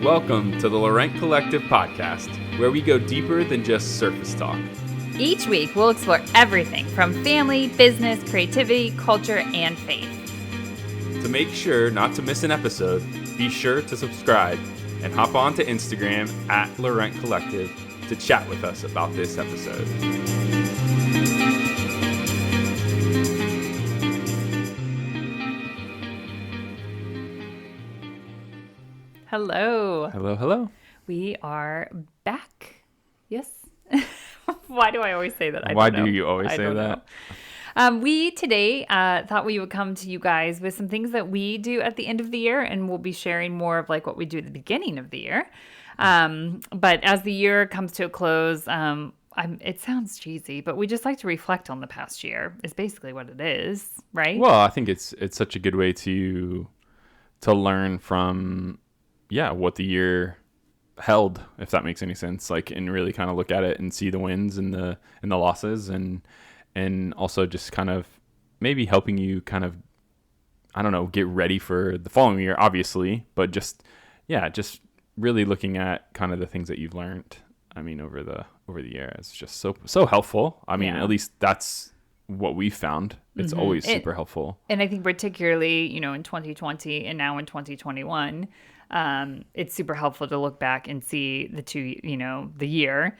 Welcome to the Laurent Collective podcast, where we go deeper than just surface talk. Each week, we'll explore everything from family, business, creativity, culture, and faith. To make sure not to miss an episode, be sure to subscribe and hop on to Instagram at Laurent Collective to chat with us about this episode. Hello. Hello. We are back. Yes. Why do I always say that? Why do you always say that? We today thought we would come to you guys with some things that we do at the end of the year, and we'll be sharing more of like what we do at the beginning of the year. But as the year comes to a close, it sounds cheesy, but we just like to reflect on the past year. Is basically what it is, right? Well, I think it's such a good way to learn from what the year held, if that makes any sense, like, and really kind of look at it and see the wins and the losses, and also just kind of maybe helping you kind of, I don't know, get ready for the following year, obviously, but just really looking at kind of the things that you've learned, I mean, over the year. It's just so helpful. I mean, at least that's what we found. It's always super helpful. And I think particularly, in 2020 and now in 2021, it's super helpful to look back and see the year,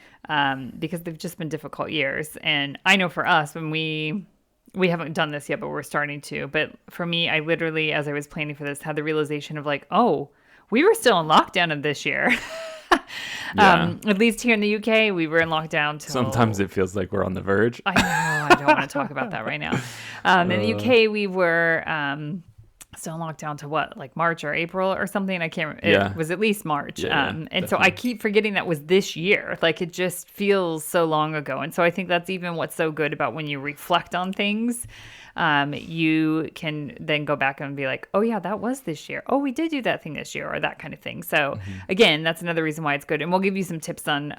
because they've just been difficult years. And I know for us, when we haven't done this yet, but we're starting to. But for me, I literally, as I was planning for this, had the realization of like, oh, we were still in lockdown of this year. At least here in the UK, we were in lockdown till... Sometimes it feels like we're on the verge. I know. I don't want to talk about that right now. In the UK, we were still in lockdown to what, like March or April or something? I can't remember. It was at least March. And definitely. So I keep forgetting that was this year. Like, it just feels so long ago. And so I think that's even what's so good about when you reflect on things. You can then go back and be like, oh yeah, that was this year. Oh, we did do that thing this year, or that kind of thing. So again, that's another reason why it's good. And we'll give you some tips on,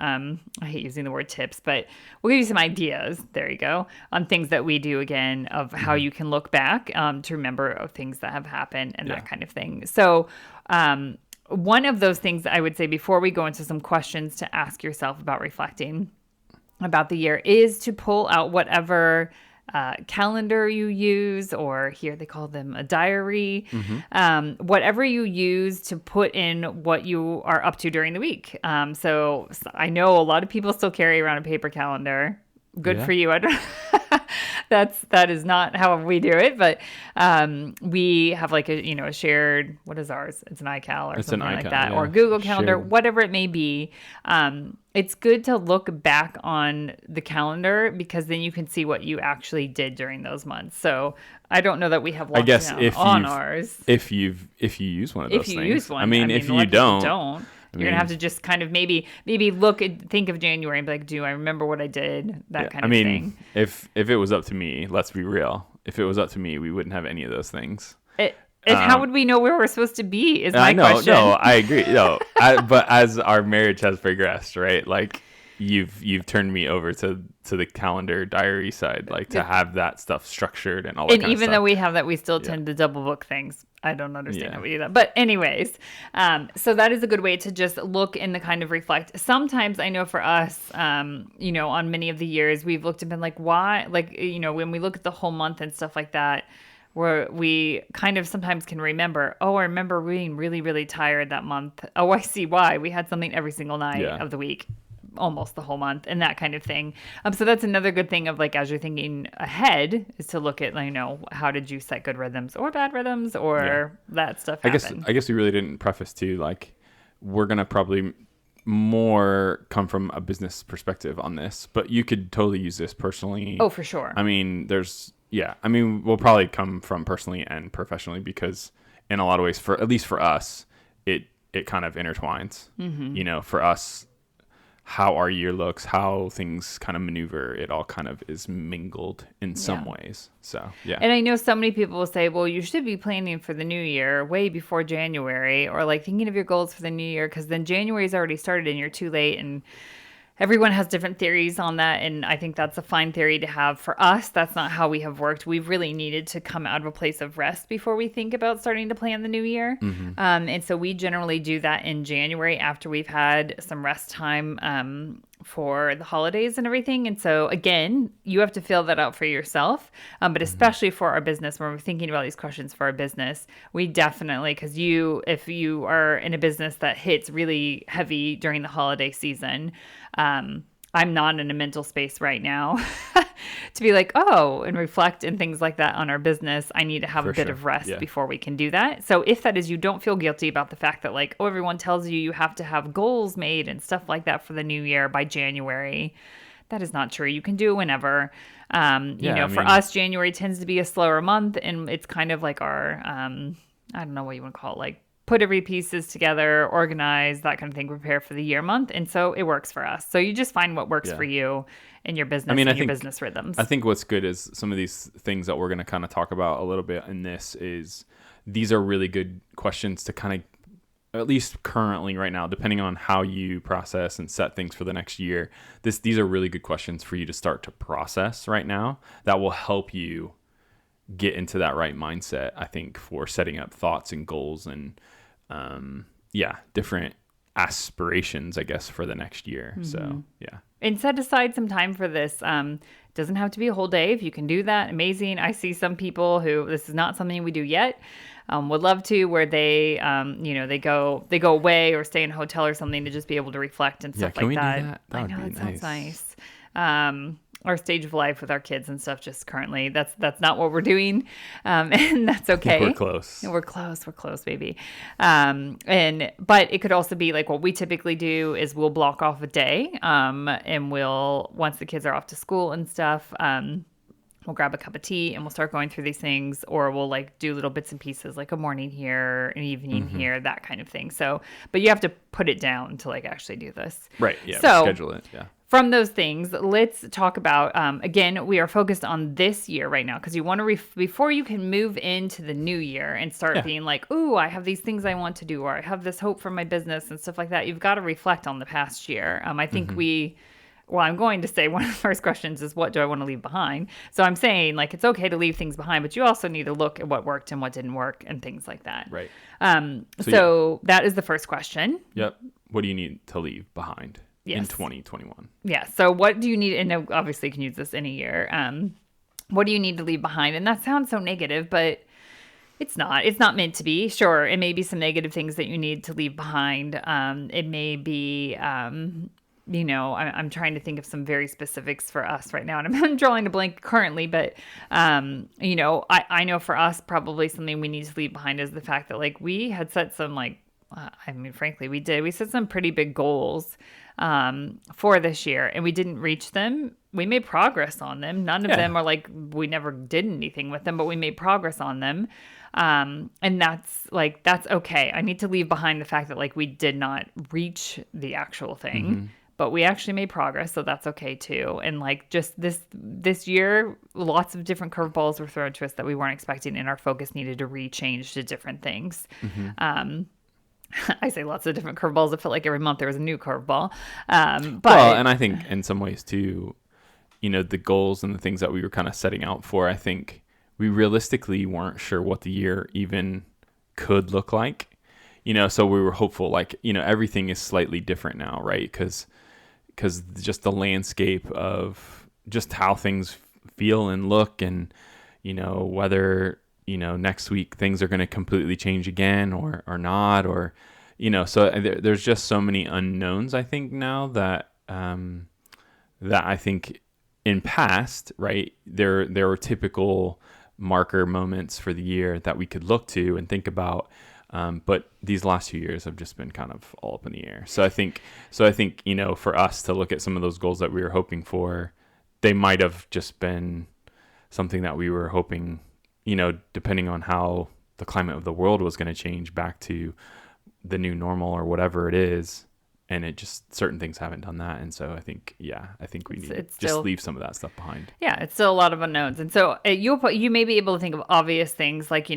I hate using the word tips, but we'll give you some ideas, there you go, on things that we do, again, of how you can look back to remember of things that have happened and that kind of thing. So one of those things I would say before we go into some questions to ask yourself about reflecting about the year is to pull out whatever calendar you use, or here they call them a diary, whatever you use to put in what you are up to during the week. So I know a lot of people still carry around a paper calendar. Good for you. That is not how we do it, but we have like a shared, what is ours? It's an iCal or something like that, or Google Calendar, shared. Whatever it may be. It's good to look back on the calendar, because then you can see what you actually did during those months. So I don't know that we have lockdown on ours. If you use one of those things. If you use one. I mean, if you don't. You're going to have to just kind of maybe think of January and be like, do I remember what I did? That kind of thing. If it was up to me, let's be real. If it was up to me, we wouldn't have any of those things. How would we know where we're supposed to be is my question. No, I agree. No, but as our marriage has progressed, right? Like, you've turned me over to the calendar diary side, like to have that stuff structured and all that kind of stuff. And even though we have that, we still tend to double book things. I don't understand how we do that. But anyways, so that is a good way to just look and to kind of reflect. Sometimes I know for us, on many of the years, we've looked and been like, why? Like, when we look at the whole month and stuff like that, where we kind of sometimes can remember, oh, I remember being really, really tired that month. Oh, I see why. We had something every single night of the week, almost the whole month, and that kind of thing. So that's another good thing of like, as you're thinking ahead, is to look at, how did you set good rhythms or bad rhythms, or that stuff happen. I guess we really didn't preface to, like, we're going to probably more come from a business perspective on this, but you could totally use this personally. Oh, for sure. I mean, we'll probably come from personally and professionally, because in a lot of ways, at least for us, it kind of intertwines. For us, how our year looks, how things kind of maneuver, it all kind of is mingled in some ways. So, And I know so many people will say, well, you should be planning for the new year way before January, or like thinking of your goals for the new year, because then January's already started and you're too late. And everyone has different theories on that, and I think that's a fine theory to have. For us, that's not how we have worked. We've really needed to come out of a place of rest before we think about starting to plan the new year. And so we generally do that in January after we've had some rest time for the holidays and everything. And so again, you have to fill that out for yourself. But especially for our business, when we're thinking about these questions for our business, we definitely, because if you are in a business that hits really heavy during the holiday season, I'm not in a mental space right now to be like, oh, and reflect and things like that on our business. I need to have a bit of rest before we can do that. So if that is, you don't feel guilty about the fact that like, oh, everyone tells you have to have goals made and stuff like that for the new year by January. That is not true. You can do it whenever. For us, January tends to be a slower month, and it's kind of like our, I don't know what you want to call it, like put every pieces together, organize, that kind of thing, prepare for the year month. And so it works for us. So you just find what works for you in your business and your business rhythms. I think what's good is some of these things that we're going to kind of talk about a little bit in this is these are really good questions to kind of, at least currently right now, depending on how you process and set things for the next year, these are really good questions for you to start to process right now that will help you get into that right mindset, I think, for setting up thoughts and goals and different aspirations, I guess, for the next year. So and set aside some time for this. Doesn't have to be a whole day. If you can do that, amazing. I see some people who this is not something we do yet, would love to, where they they go away or stay in a hotel or something to just be able to reflect and stuff like that. Do that? I know that sounds nice. Our stage of life with our kids and stuff, just currently that's not what we're doing, and that's okay. We're close. We're close, baby. But it could also be like what we typically do is we'll block off a day, and we'll, once the kids are off to school and stuff, we'll grab a cup of tea and we'll start going through these things, or we'll like do little bits and pieces, like a morning here, an evening here, that kind of thing. So, but you have to put it down to like actually do this. Right. Yeah. So schedule it. Yeah. From those things, let's talk about, again, we are focused on this year right now, because you want to, before you can move into the new year and start being like, ooh, I have these things I want to do, or I have this hope for my business and stuff like that. You've got to reflect on the past year. I think I'm going to say one of the first questions is, what do I want to leave behind? So I'm saying like, it's okay to leave things behind, but you also need to look at what worked and what didn't work and things like that. Right. So that is the first question. Yep. What do you need to leave behind? In 2021. Yeah. So what do you need? And obviously you can use this any year. What do you need to leave behind? And that sounds so negative, but it's not. It's not meant to be. Sure, it may be some negative things that you need to leave behind. It may be, I'm trying to think of some very specifics for us right now, and I'm drawing a blank currently, but, I know for us, probably something we need to leave behind is the fact that like we had set some frankly, we set some pretty big goals for this year, and we didn't reach them. We made progress on them. None of them are like we never did anything with them, but we made progress on them. And that's okay. I need to leave behind the fact that like we did not reach the actual thing, but we actually made progress, so that's okay too. And like just this year, lots of different curveballs were thrown to us that we weren't expecting, and our focus needed to re-change to different things. I say lots of different curveballs. It felt like every month there was a new curveball. And I think in some ways too, the goals and the things that we were kind of setting out for, I think we realistically weren't sure what the year even could look like. So we were hopeful, like, everything is slightly different now, right? Because just the landscape of just how things feel and look, and, whether next week things are going to completely change again or not, or, so there's just so many unknowns, I think now that I think in past, right, there were typical marker moments for the year that we could look to and think about. But these last few years have just been kind of all up in the air. So I think, for us to look at some of those goals that we were hoping for, they might have just been something that we were hoping, depending on how the climate of the world was going to change back to the new normal or whatever it is. And it just, certain things haven't done that. And so I think we need to just leave some of that stuff behind. Yeah, it's still a lot of unknowns. And so you may be able to think of obvious things like,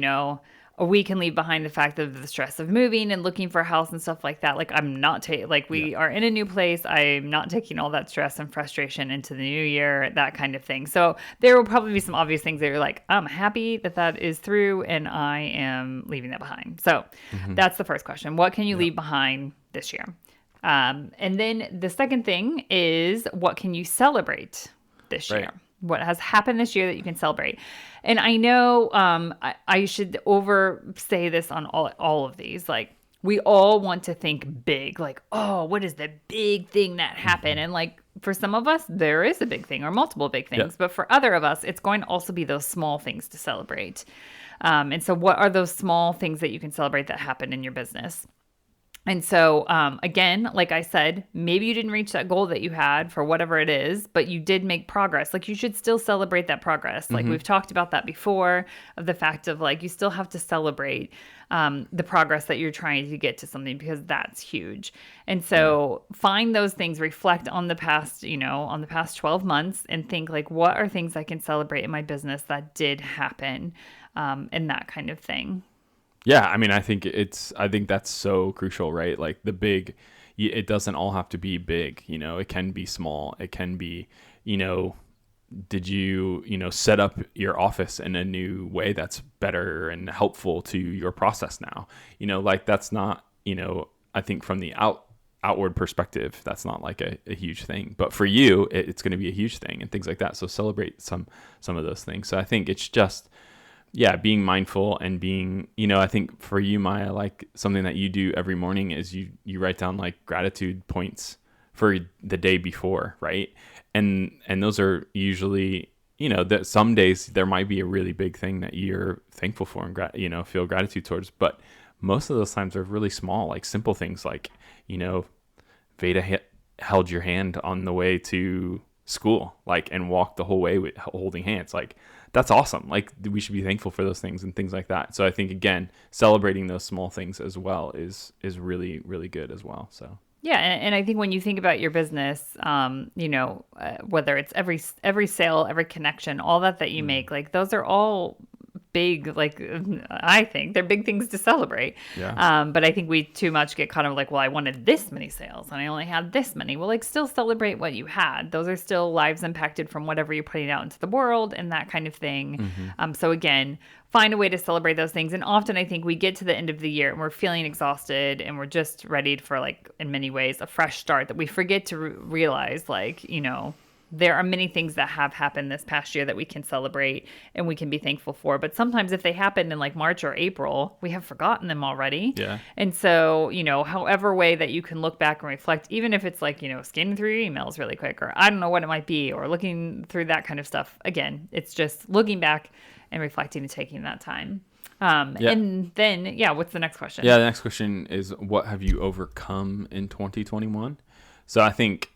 or we can leave behind the fact of the stress of moving and looking for a house and stuff like that. Like I'm not we are in a new place. I'm not taking all that stress and frustration into the new year, that kind of thing. So there will probably be some obvious things that you're like, I'm happy that is through and I am leaving that behind. So that's the first question. What can you leave behind this year? And then the second thing is, what can you celebrate this year? What has happened this year that you can celebrate? And I know I should oversay this on all of these. Like, we all want to think big, like, oh, what is the big thing that happened? And like, for some of us, there is a big thing or multiple big things. But for other of us, it's going to also be those small things to celebrate. And so what are those small things that you can celebrate that happened in your business? And so, again, like I said, maybe you didn't reach that goal that you had for whatever it is, but you did make progress. Like, you should still celebrate that progress. Like we've talked about that before, of the fact of like, you still have to celebrate the progress that you're trying to get to something, because that's huge. And so find those things, reflect on the past, on the past 12 months, and think like, what are things I can celebrate in my business that did happen, and that kind of thing. Yeah, I mean, I think that's so crucial, right? Like it doesn't all have to be big, it can be small. It can be, did you, set up your office in a new way that's better and helpful to your process now? Like that's not, I think from the outward perspective, that's not like a huge thing, but for you, it's going to be a huge thing and things like that. So celebrate some of those things. So I think it's just, being mindful and being, I think for you, Maya, like something that you do every morning is you write down like gratitude points for the day before, right? And those are usually, that some days there might be a really big thing that you're thankful for and feel gratitude towards, but most of those times are really small, like simple things like, Veda held your hand on the way to school, like, and walked the whole way with holding hands, like. That's awesome. Like, we should be thankful for those things and things like that. So I think, again, celebrating those small things as well is really, really good as well. So yeah, and I think when you think about your business, whether it's every sale, every connection, all that you make, like those are all big, like I think they're big things to celebrate. Yeah. But I think we too much get kind of like, well, I wanted this many sales and I only had this many. Well, like still celebrate what you had. Those are still lives impacted from whatever you're putting out into the world and that kind of thing. So again, find a way to celebrate those things. And often I think we get to the end of the year and we're feeling exhausted and we're just ready for, like, in many ways, a fresh start, that we forget to realize, like, there are many things that have happened this past year that we can celebrate and we can be thankful for. But sometimes if they happened in like March or April, we have forgotten them already. Yeah. And so, however way that you can look back and reflect, even if it's like, scanning through your emails really quick, or I don't know what it might be, or looking through that kind of stuff. Again, it's just looking back and reflecting and taking that time. And then, what's the next question? Yeah, the next question is, what have you overcome in 2021? So I think,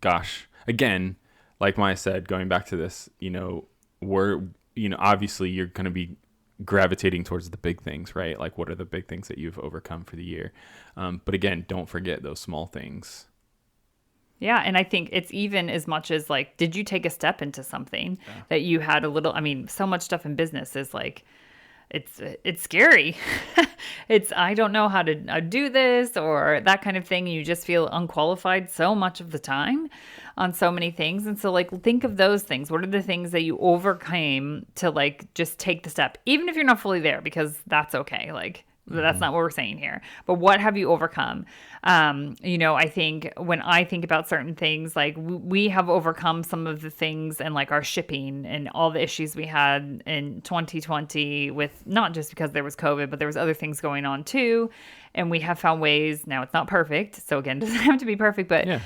gosh, again, like Maya said, going back to this, obviously you're going to be gravitating towards the big things, right? Like, what are the big things that you've overcome for the year? But again, don't forget those small things. Yeah. And I think it's even as much as like, did you take a step into something that you had a little, so much stuff in business is like, it's scary. I don't know how to do this or that kind of thing. You just feel unqualified so much of the time on so many things. And so like, think of those things. What are the things that you overcame to like, just take the step, even if you're not fully there, because that's okay. Like, that's not what we're saying here. But what have you overcome? I think when I think about certain things, like we have overcome some of the things and like our shipping and all the issues we had in 2020 with, not just because there was COVID, but there was other things going on too. And we have found ways, now it's not perfect. So again, it doesn't have to be perfect, but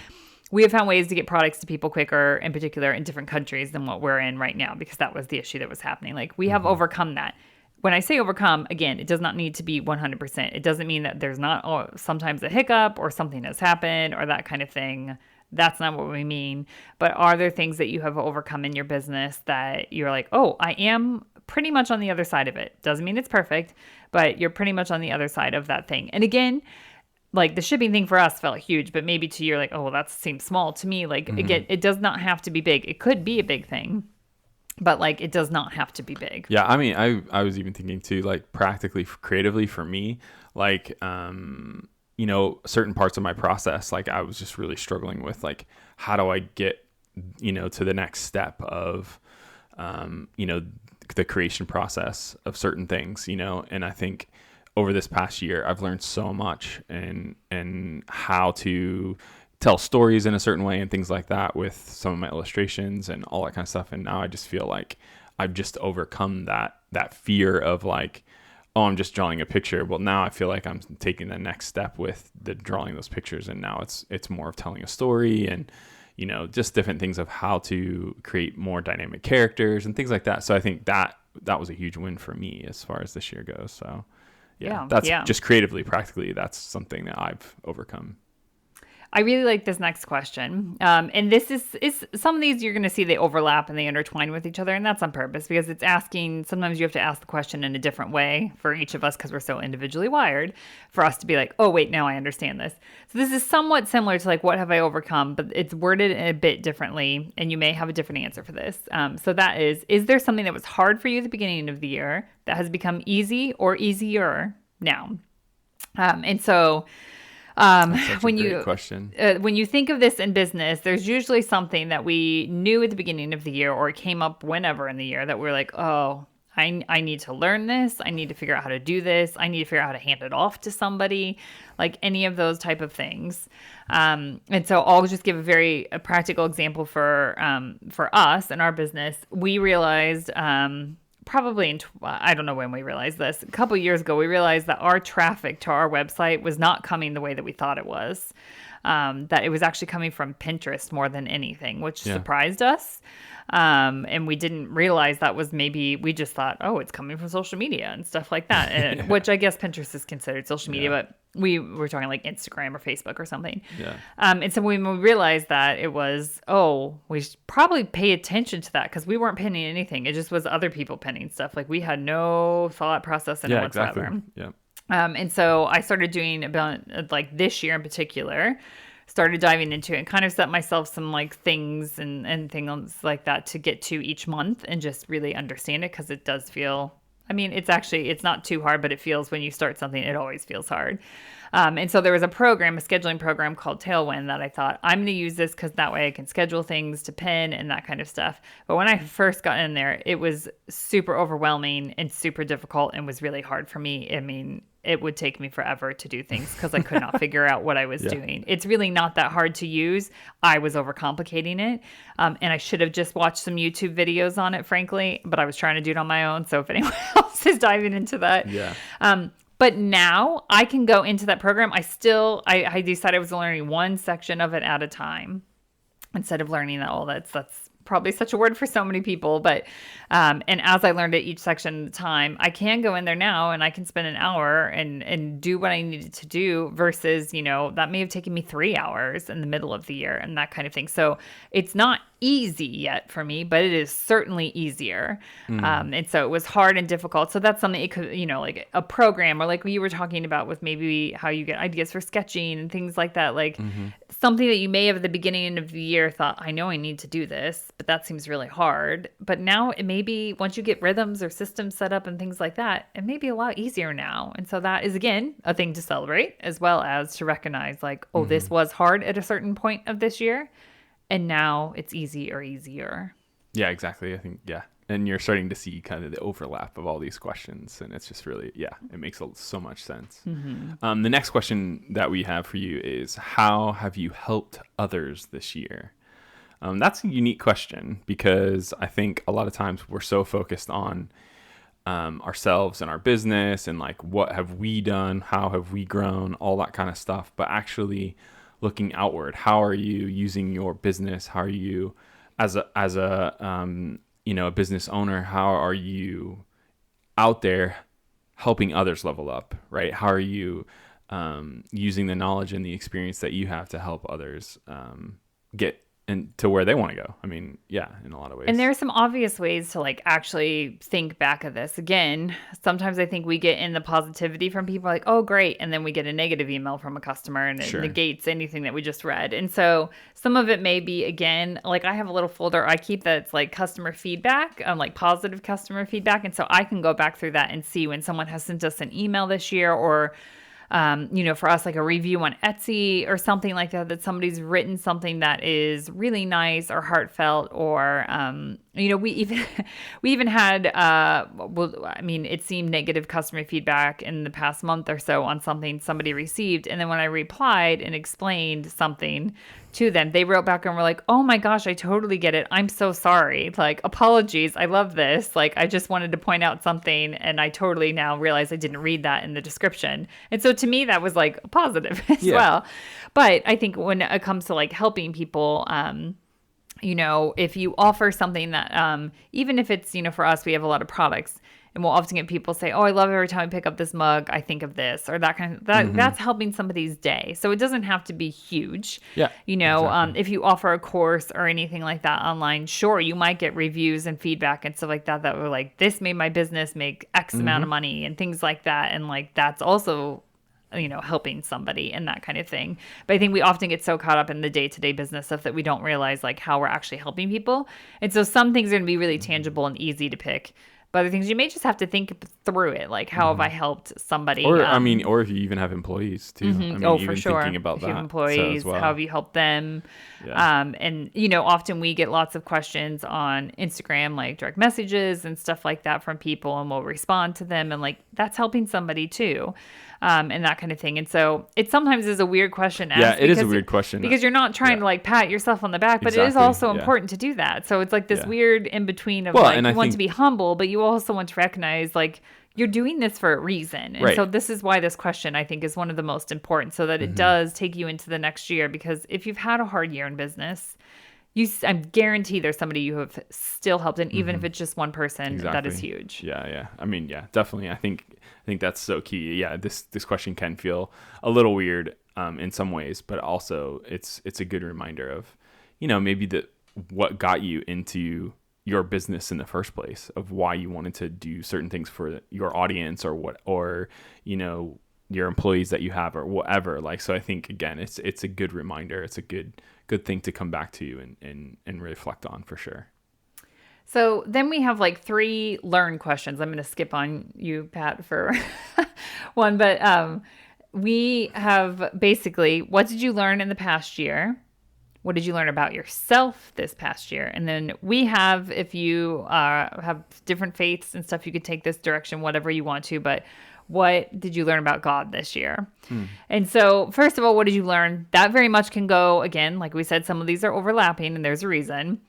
we have found ways to get products to people quicker, in particular in different countries than what we're in right now, because that was the issue that was happening. Like we have overcome that. When I say overcome, again, it does not need to be 100%. It doesn't mean that there's not sometimes a hiccup or something has happened or that kind of thing. That's not what we mean. But are there things that you have overcome in your business that you're like, oh, I am pretty much on the other side of it? Doesn't mean it's perfect, but you're pretty much on the other side of that thing. And again, like the shipping thing for us felt huge, but maybe to you, you're like, oh, well, that seems small. To me, like, again, it does not have to be big. It could be a big thing. but like it does not have to be big. Yeah, I mean, I was even thinking too, like practically, creatively for me, like certain parts of my process, like I was just really struggling with, like, how do I get to the next step of the creation process of certain things, and I think over this past year I've learned so much and how to tell stories in a certain way and things like that with some of my illustrations and all that kind of stuff. And now I just feel like I've just overcome that fear of like, oh, I'm just drawing a picture. Well, now I feel like I'm taking the next step with the drawing those pictures, and now it's more of telling a story and just different things of how to create more dynamic characters and things like that. So I think that was a huge win for me as far as this year goes. So that's just creatively, practically, that's something that I've overcome. I really like this next question. And this is some of these you're going to see they overlap and they intertwine with each other. And that's on purpose because it's asking, sometimes you have to ask the question in a different way for each of us because we're so individually wired for us to be like, oh, wait, now I understand this. So this is somewhat similar to like, what have I overcome? But it's worded a bit differently and you may have a different answer for this. So that is there something that was hard for you at the beginning of the year that has become easy or easier now? And so... when you think of this in business, there's usually something that we knew at the beginning of the year or came up whenever in the year that we're like, oh, I need to learn this. I need to figure out how to do this. I need to figure out how to hand it off to somebody, like any of those type of things. And so I'll just give a practical example for us and our business. We realized, probably I don't know when we realized this. A couple of years ago, we realized that our traffic to our website was not coming the way that we thought it was. That it was actually coming from Pinterest more than anything, which surprised us. And we didn't realize that was maybe, we just thought, oh, it's coming from social media and stuff like that, and, which I guess Pinterest is considered social media, but we were talking like Instagram or Facebook or something. Yeah. And so when we realized that it was, oh, we should probably pay attention to that because we weren't pinning anything. It just was other people pinning stuff. Like we had no thought process in it whatsoever. Exactly. Yeah. And so I started doing about like this year in particular, started diving into it and kind of set myself some like things and things like that to get to each month and just really understand it because it does feel, I mean, it's not too hard, but it feels when you start something, it always feels hard. And so there was a scheduling program called Tailwind that I thought I'm going to use this because that way I can schedule things to pin and that kind of stuff. But when I first got in there, it was super overwhelming and super difficult and was really hard for me. I mean, it would take me forever to do things because I could not figure out what I was doing. It's really not that hard to use. I was overcomplicating it. And I should have just watched some YouTube videos on it, frankly, but I was trying to do it on my own. So if anyone else is diving into that. Yeah. But now I can go into that program. I decided I was learning one section of it at a time instead of learning that all that's probably such a word for so many people, but and as I learned it each section at a time, I can go in there now and I can spend an hour and do what I needed to do versus, that may have taken me 3 hours in the middle of the year and that kind of thing. So it's not easy yet for me, but it is certainly easier. And so it was hard and difficult. So that's something it could, like a program or like you were talking about with maybe how you get ideas for sketching and things like that, like something that you may have at the beginning of the year thought, I know I need to do this, but that seems really hard. But now it may be once you get rhythms or systems set up and things like that, it may be a lot easier now. And so that is, again, a thing to celebrate as well as to recognize like, oh, this was hard at a certain point of this year. And now it's easier. Yeah, exactly. I think, and you're starting to see kind of the overlap of all these questions. And it's just really, it makes so much sense. The next question that we have for you is, how have you helped others this year? That's a unique question because I think a lot of times we're so focused on ourselves and our business and like, what have we done? How have we grown? All that kind of stuff. But actually looking outward, how are you using your business? How are you as a a business owner? How are you out there helping others level up, right? How are you using the knowledge and the experience that you have to help others get and to where they want to go. I mean, yeah, in a lot of ways. And there are some obvious ways to like actually think back of this. Again, sometimes I think we get in the positivity from people like, oh, great. And then we get a negative email from a customer and it negates anything that we just read. And so some of it may be, again, like I have a little folder I keep that's like customer feedback, like positive customer feedback. And so I can go back through that and see when someone has sent us an email this year or for us, like a review on Etsy or something like that somebody's written something that is really nice or heartfelt or, we even had, it seemed negative customer feedback in the past month or so on something somebody received. And then when I replied and explained something to them, they wrote back and were like, oh my gosh, I totally get it. I'm so sorry. Like, apologies. I love this. Like, I just wanted to point out something and I totally now realize I didn't read that in the description. And so to me, that was like positive as well. But I think when it comes to like helping people, if you offer something that, even if it's, for us, we have a lot of products. And we'll often get people say, oh, I love every time I pick up this mug, I think of this or that kind of that's helping somebody's day. So it doesn't have to be huge. Yeah. Exactly. If you offer a course or anything like that online, sure, you might get reviews and feedback and stuff like that were like, this made my business make X amount of money and things like that. And like that's also helping somebody and that kind of thing. But I think we often get so caught up in the day-to-day business stuff that we don't realize like how we're actually helping people. And so some things are going to be really tangible and easy to pick. But other things you may just have to think through it, like how have I helped somebody? Or or if you even have employees too. For sure. Thinking about if you that. have employees, so well. how have you helped them? Yeah. And often we get lots of questions on Instagram, like direct messages and stuff like that from people, and we'll respond to them, and like that's helping somebody too. And that kind of thing. And so it sometimes is a weird question to ask. Yeah, it is a weird question. Because you're not trying to like pat yourself on the back, but it is also important to do that. So it's like this weird in between of you want to be humble, but you also want to recognize like you're doing this for a reason. And so this is why this question I think is one of the most important so that it does take you into the next year. Because if you've had a hard year in business, I'm guaranteed there's somebody you have still helped, and even if it's just one person, that is huge. Yeah. I mean, yeah, definitely. I think that's so key. Yeah, this question can feel a little weird in some ways, but also it's a good reminder of, maybe what got you into your business in the first place, of why you wanted to do certain things for your audience or your employees that you have or whatever. Like, so I think again, it's a good reminder. It's a good thing to come back to and reflect on for sure. So then we have like 3 learn questions. I'm going to skip on you, Pat, for one, but we have basically, what did you learn in the past year? What did you learn about yourself this past year? And then we have, if you have different faiths and stuff, you could take this direction, whatever you want to, but what did you learn about God this year? And so, first of all, what did you learn? That very much can go, again, like we said, some of these are overlapping and there's a reason.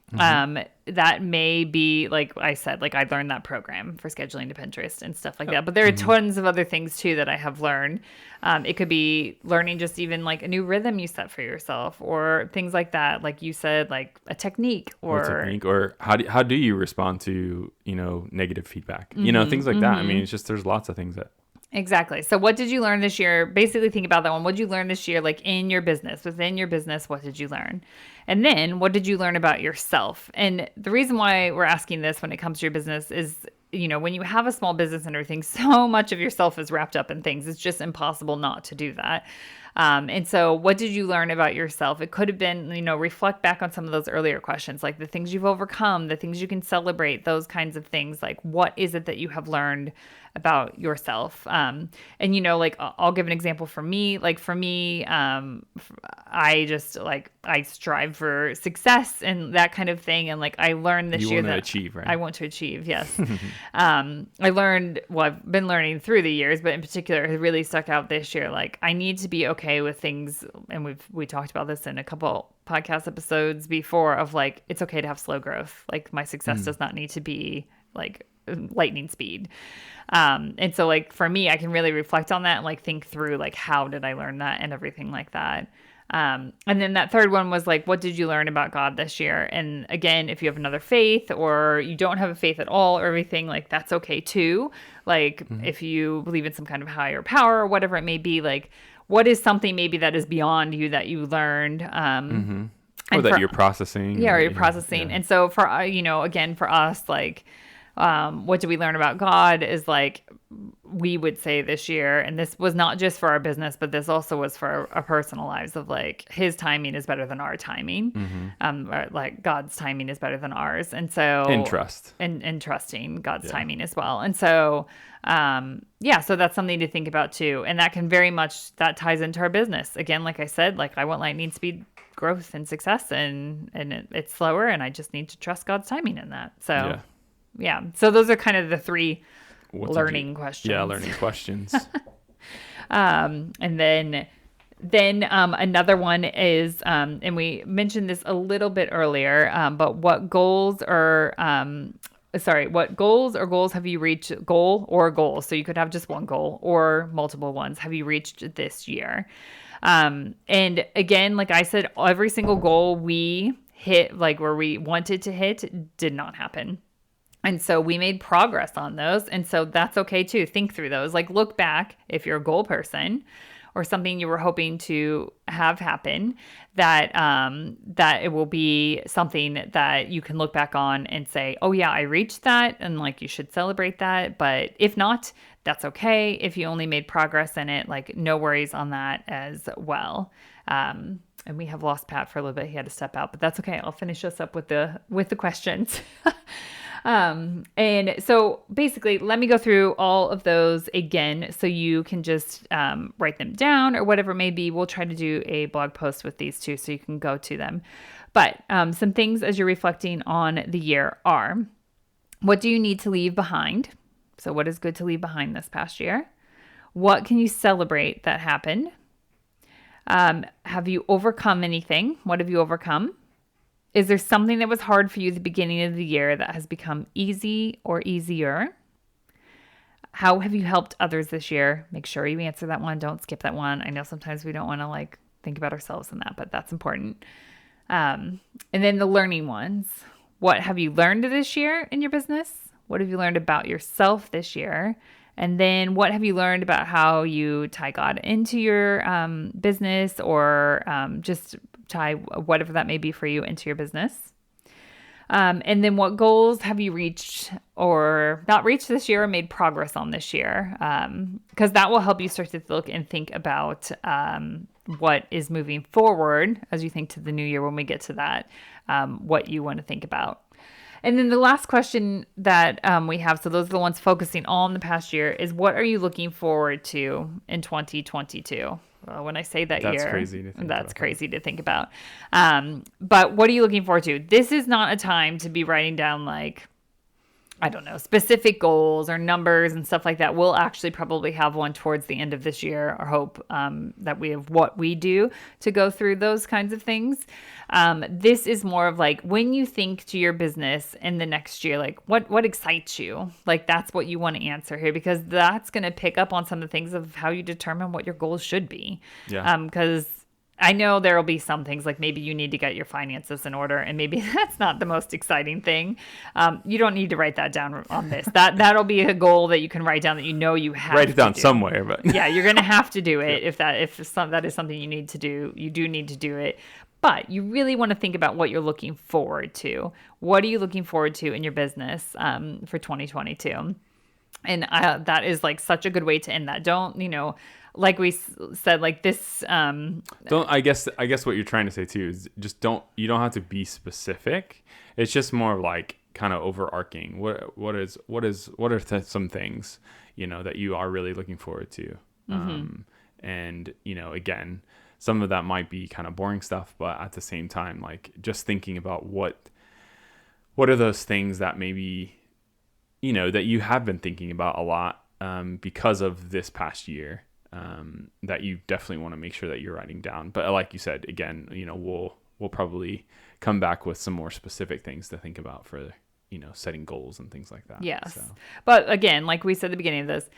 That may be, like I said, like I learned that program for scheduling to Pinterest and stuff like that. But there are tons of other things too that I have learned. It could be learning just even like a new rhythm you set for yourself or things like that. Like you said, like a technique or how do you respond to, negative feedback, things like that. I mean, it's just, there's lots of things that. Exactly. So what did you learn this year? Basically think about that one. What did you learn this year, like in your business, within your business? What did you learn? And then what did you learn about yourself? And the reason why we're asking this when it comes to your business is, when you have a small business and everything, so much of yourself is wrapped up in things. It's just impossible not to do that. And so what did you learn about yourself? It could have been, reflect back on some of those earlier questions, like the things you've overcome, the things you can celebrate, those kinds of things. Like, what is it that you have learned about yourself? And, like, I'll give an example for me. Like, for me, I just, like, I strive for success and that kind of thing. And, like, I learned this year that achieve, right? I want to achieve, yes. I learned, I've been learning through the years, but in particular, it really stuck out this year. Like, I need to be okay with things, and we talked about this in a couple podcast episodes before, of like, it's okay to have slow growth. Like, my success does not need to be like lightning speed. And so, like, for me, I can really reflect on that and like think through like, how did I learn that and everything like that. And then that third one was like, what did you learn about God this year? And again, if you have another faith or you don't have a faith at all or everything, like, that's okay too. Like, if you believe in some kind of higher power or whatever it may be, like, what is something maybe that is beyond you that you learned? Or that you're processing. Yeah, or you're processing. Yeah. And so for, again, for us, like, what did we learn about God is like, we would say this year, and this was not just for our business, but this also was for our personal lives, of like, his timing is better than our timing. Or like God's timing is better than ours. And so, and trust and trusting God's timing as well. And so, so that's something to think about too. And that can very much, that ties into our business. Again, like I said, like, I want lightning speed growth and success, and it's slower, and I just need to trust God's timing in that. So so those are kind of the three learning questions. Yeah, learning questions. And then another one is, and we mentioned this a little bit earlier, but what goals or goals have you reached, goals? So you could have just one goal or multiple ones. Have you reached this year? And again, like I said, every single goal we hit, like where we wanted to hit, did not happen. And so we made progress on those. And so that's okay too. Think through those. Like, look back if you're a goal person or something you were hoping to have happen, that it will be something that you can look back on and say, oh yeah, I reached that. And like, you should celebrate that. But if not, that's okay. If you only made progress in it, like, no worries on that as well. And we have lost Pat for a little bit. He had to step out, but that's okay. I'll finish us up with the questions. And so basically, let me go through all of those again, so you can just write them down or whatever it may be. We'll try to do a blog post with these two so you can go to them. But some things as you're reflecting on the year are, what do you need to leave behind? So what is good to leave behind this past year? What can you celebrate that happened? Have you overcome anything? What have you overcome? Is there something that was hard for you at the beginning of the year that has become easy or easier? How have you helped others this year? Make sure you answer that one. Don't skip that one. I know sometimes we don't want to like think about ourselves in that, but that's important. And then the learning ones. What have you learned this year in your business? What have you learned about yourself this year? And then what have you learned about how you tie God into your business, or just tie whatever that may be for you into your business? And then what goals have you reached or not reached this year or made progress on this year? Because that will help you start to look and think about what is moving forward as you think to the new year when we get to that, what you want to think about. And then the last question that we have, so those are the ones focusing on the past year, is what are you looking forward to in 2022? Well, when I say that that's year, crazy to think about. But what are you looking forward to? This is not a time to be writing down, like, I don't know, specific goals or numbers and stuff like that. We'll actually probably have one towards the end of this year, or hope that we have what we do to go through those kinds of things. This is more of like, when you think to your business in the next year, like what excites you? Like, that's what you want to answer here, because that's going to pick up on some of the things of how you determine what your goals should be. Yeah. Because I know there will be some things, like maybe you need to get your finances in order, and maybe that's not the most exciting thing. You don't need to write that down on this. That'll be a goal that you can write down, that you have write it down to somewhere. But yeah, you're going to have to do it. If that is something you need to do, you do need to do it. But you really want to think about what you're looking forward to. What are you looking forward to in your business for 2022? And that is like such a good way to end that. Don't, like we said, like this. I guess what you're trying to say too is just you don't have to be specific. It's just more like kind of overarching. What are some things, that you are really looking forward to? Mm-hmm. And, again, some of that might be kind of boring stuff, but at the same time, like, just thinking about what are those things that maybe, that you have been thinking about a lot because of this past year, that you definitely want to make sure that you're writing down. But like you said, again, we'll probably come back with some more specific things to think about for, setting goals and things like that. Yes. So. But again, like we said at the beginning of this,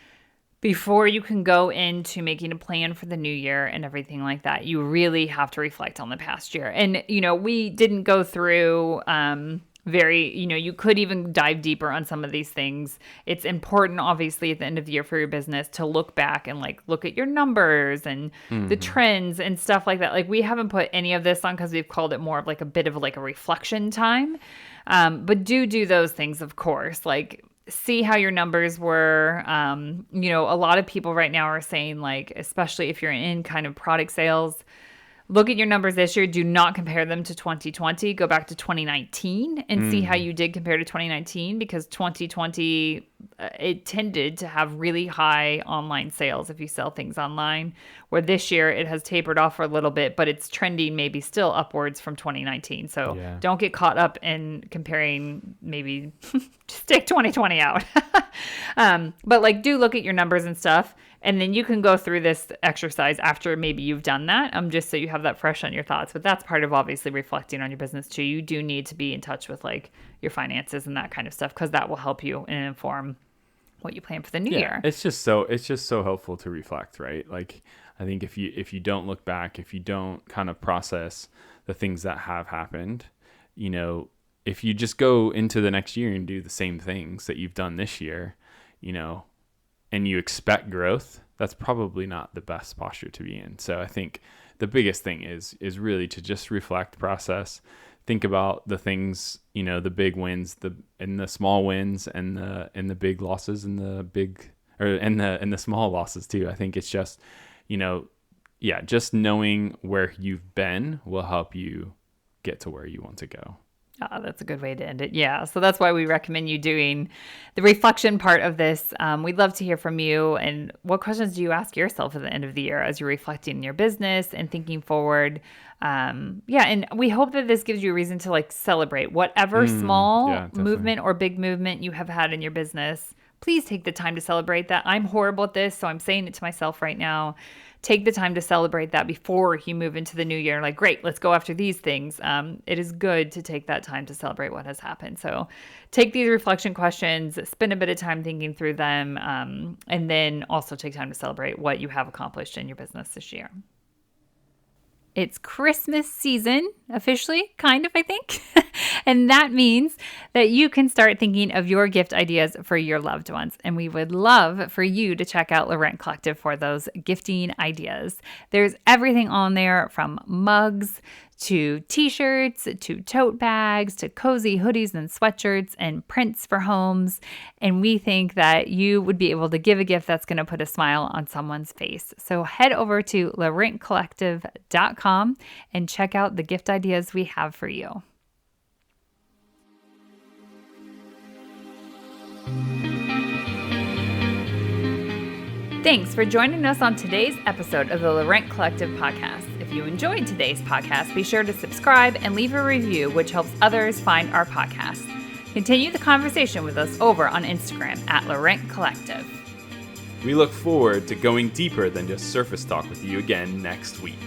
before you can go into making a plan for the new year and everything like that, you really have to reflect on the past year. And, we didn't go through very, you could even dive deeper on some of these things. It's important, obviously, at the end of the year for your business to look back and like look at your numbers and the trends and stuff like that. Like we haven't put any of this on because we've called it more of like a bit of like a reflection time. But do those things, of course, like see how your numbers were. A lot of people right now are saying, like, especially if you're in kind of product sales, look at your numbers this year. Do not compare them to 2020. Go back to 2019 and see how you did compare to 2019, because 2020, it tended to have really high online sales if you sell things online, where this year it has tapered off for a little bit, but it's trending maybe still upwards from 2019. So don't get caught up in comparing, maybe just take 2020 out. But like, do look at your numbers and stuff. And then you can go through this exercise after maybe you've done that, just so you have that fresh on your thoughts. But that's part of obviously reflecting on your business too. You do need to be in touch with like your finances and that kind of stuff, because that will help you and inform what you plan for the new year. It's just so helpful to reflect, right? Like I think if you don't look back, if you don't kind of process the things that have happened, if you just go into the next year and do the same things that you've done this year, and you expect growth, that's probably not the best posture to be in. So I think the biggest thing is really to just reflect, process, think about the things, the big wins, and the small wins, and the big losses, and the small losses too. I think it's just, just knowing where you've been will help you get to where you want to go. Oh, that's a good way to end it. Yeah. So that's why we recommend you doing the reflection part of this. We'd love to hear from you. And what questions do you ask yourself at the end of the year as you're reflecting in your business and thinking forward? And we hope that this gives you a reason to like celebrate whatever small movement or big movement you have had in your business. Please take the time to celebrate that. I'm horrible at this, so I'm saying it to myself right now. Take the time to celebrate that before you move into the new year. Like, great, let's go after these things. It is good to take that time to celebrate what has happened. So take these reflection questions, spend a bit of time thinking through them, and then also take time to celebrate what you have accomplished in your business this year. It's Christmas season, officially, kind of, I think. And that means that you can start thinking of your gift ideas for your loved ones. And we would love for you to check out Laurent Collective for those gifting ideas. There's everything on there, from mugs to t-shirts, to tote bags, to cozy hoodies and sweatshirts, and prints for homes. And we think that you would be able to give a gift that's going to put a smile on someone's face. So head over to laurentcollective.com and check out the gift ideas we have for you. Thanks for joining us on today's episode of the Laurent Collective podcast. If you enjoyed today's podcast, be sure to subscribe and leave a review, which helps others find our podcast. Continue the conversation with us over on Instagram at Laurent Collective. We look forward to going deeper than just surface talk with you again next week.